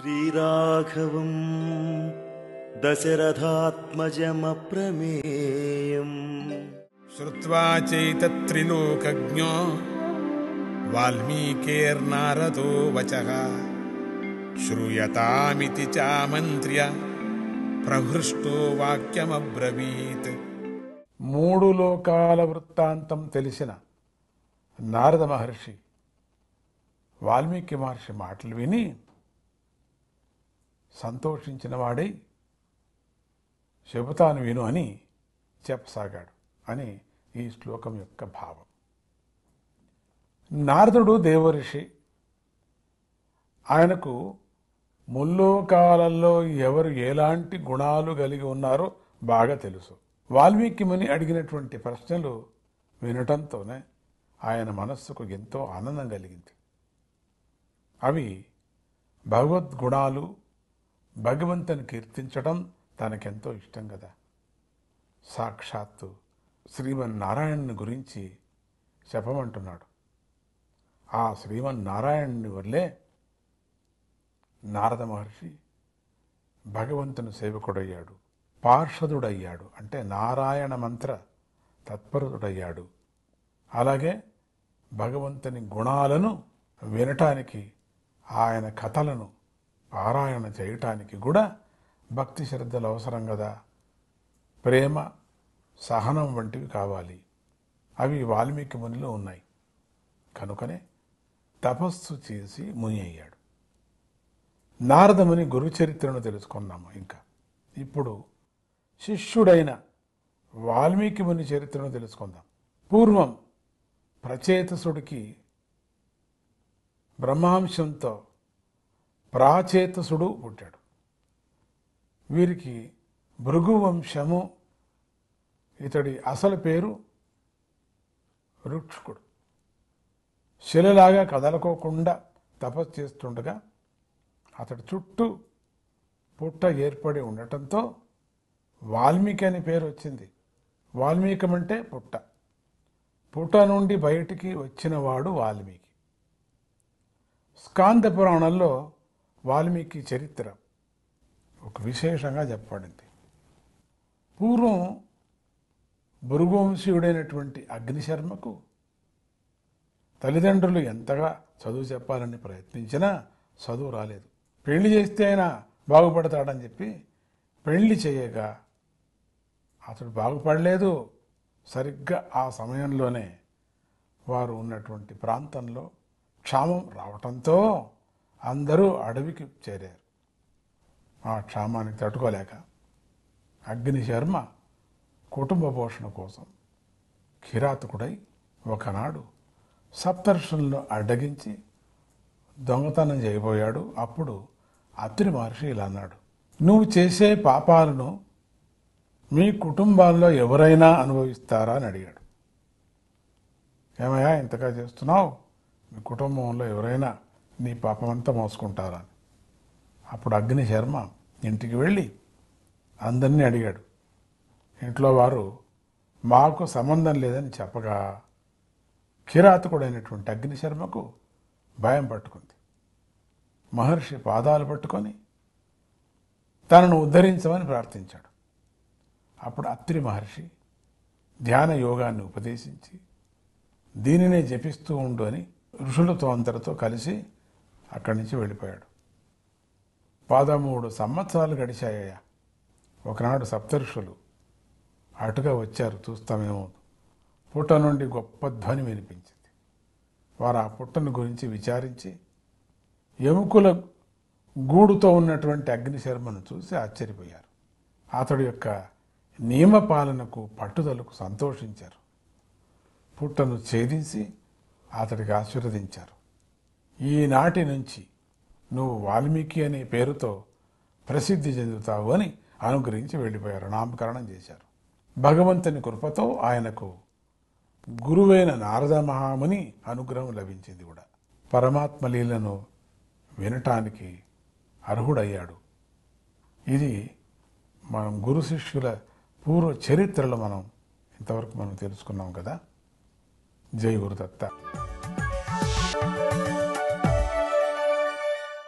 శ్రీరాఘవం దశరథాత్మజమప్రమేయం శ్రుత్వా చైతత్రిలోకజ్ఞో వాల్మీకేర్నారదో వచః శ్రూయతామితి చామంత్ర్య ప్రహృష్టో వాక్యమబ్రవీత్. మూడు లోకాల వృత్తాంతం తెలిసిన నారద మహర్షి వాల్మీకి మహర్షి మాటలు విని సంతోషించిన వాడై చెబుతాను విను అని చెప్పసాగాడు అని ఈ శ్లోకం యొక్క భావం. నారదుడు దేవఋషి. ఆయనకు ముల్లోకాలలో ఎవరు ఎలాంటి గుణాలు కలిగి ఉన్నారో బాగా తెలుసు. వాల్మీకి ముని అడిగినటువంటి ప్రశ్నలు వినటంతోనే ఆయన మనస్సుకు ఎంతో ఆనందం కలిగింది. అవి భగవద్గుణాలు, భగవంతుని కీర్తించడం తనకెంతో ఇష్టం కదా. సాక్షాత్తు శ్రీమన్నారాయణుని గురించి చెప్పమంటున్నాడు. ఆ శ్రీమన్నారాయణుని వల్లే నారద మహర్షి భగవంతుని సేవకుడయ్యాడు, పార్షదుడయ్యాడు, అంటే నారాయణ మంత్ర తత్పరుడయ్యాడు. అలాగే భగవంతుని గుణాలను వినటానికి, ఆయన కథలను పారాయణ చేయటానికి కూడా భక్తి శ్రద్ధలు అవసరం కదా. ప్రేమ, సహనం వంటివి కావాలి. అవి వాల్మీకి మునిలో ఉన్నాయి. కనుకనే తపస్సు చేసి ముని అయ్యాడు. నారద ముని గురు చరిత్రను తెలుసుకున్నాము. ఇంకా ఇప్పుడు శిష్యుడైన వాల్మీకి ముని చరిత్రను తెలుసుకుందాం. పూర్వం ప్రచేతసుడికి బ్రహ్మాంశంతో ప్రాచేతసుడు పుట్టాడు. వీరికి భృగువంశము. ఇతడి అసలు పేరు రుక్షుకుడు. శిలలాగా కదలకోకుండా తపస్సు చేస్తుండగా అతడి చుట్టూ పుట్ట ఏర్పడి ఉండటంతో వాల్మీకి అని పేరు వచ్చింది. వాల్మీకం అంటే పుట్ట. పుట్ట నుండి బయటికి వచ్చినవాడు వాల్మీకి. స్కాంద పురాణంలో వాల్మీకి చరిత్ర ఒక విశేషంగా చెప్పబడింది. పూర్వం భృగువంశీయుడైనటువంటి అగ్నిశర్మకు తల్లిదండ్రులు ఎంతగా చదువు చెప్పాలని ప్రయత్నించినా చదువు రాలేదు. పెళ్లి చేస్తే అయినా బాగుపడతాడని చెప్పి పెళ్లి చేయగా అతడు బాగుపడలేదు. సరిగ్గా ఆ సమయంలోనే వారు ఉన్నటువంటి ప్రాంతంలో క్షామం రావటంతో అందరూ అడవికి చేరారు. ఆ క్షామానికి తట్టుకోలేక అగ్నిశర్మ కుటుంబ పోషణ కోసం కిరాతకుడై ఒకనాడు సప్తర్షులను అడ్డగించి దొంగతనం చేయబోయాడు. అప్పుడు అత్రి మహర్షి ఇలా అన్నాడు, నువ్వు చేసే పాపాలను మీ కుటుంబాల్లో ఎవరైనా అనుభవిస్తారా అని అడిగాడు. ఏమయ్యా ఇంతగా చేస్తున్నావు, మీ కుటుంబంలో ఎవరైనా నీ పాపమంతా మోసుకుంటారా? అప్పుడు అగ్నిశర్మ ఇంటికి వెళ్ళి అందరినీ అడిగాడు. ఇంట్లో వారు మాకు సంబంధం లేదని చెప్పగా కిరాతకుడైనటువంటి అగ్నిశర్మకు భయం పట్టుకుంది. మహర్షి పాదాలు పట్టుకొని తనను ఉద్ధరించమని ప్రార్థించాడు. అప్పుడు అత్రి మహర్షి ధ్యాన యోగాన్ని ఉపదేశించి దీనినే జపిస్తూ ఉండు అని ఋషులతో అందరితో కలిసి అక్కడి నుంచి వెళ్ళిపోయాడు. 13 సంవత్సరాలు గడిచాయ్యా. ఒకనాడు సప్తఋషులు అటుగా వచ్చారు. చూస్తామేమో పుట్ట నుండి గొప్ప ధ్వని వినిపించింది. వారు ఆ పుట్టను గురించి విచారించి ఎముకల గూడుతో ఉన్నటువంటి అగ్నిశర్మను చూసి ఆశ్చర్యపోయారు. అతడి యొక్క నియమపాలనకు, పట్టుదలకు సంతోషించారు. పుట్టను ఛేదించి అతడికి ఆశీర్వదించారు. ఈనాటి నుంచి నువ్వు వాల్మీకి అనే పేరుతో ప్రసిద్ధి చెందుతావు అని అనుగ్రహించి వెళ్ళిపోయారు. నామకరణం చేశారు. భగవంతుని కృపతో ఆయనకు గురువైన నారద మహాముని అనుగ్రహం లభించింది కూడా. పరమాత్మ లీలను వినటానికి అర్హుడయ్యాడు. ఇది మనం గురు శిష్యుల పూర్వ చరిత్రలో ఇంతవరకు మనం తెలుసుకున్నాం కదా. జై గురుదత్త.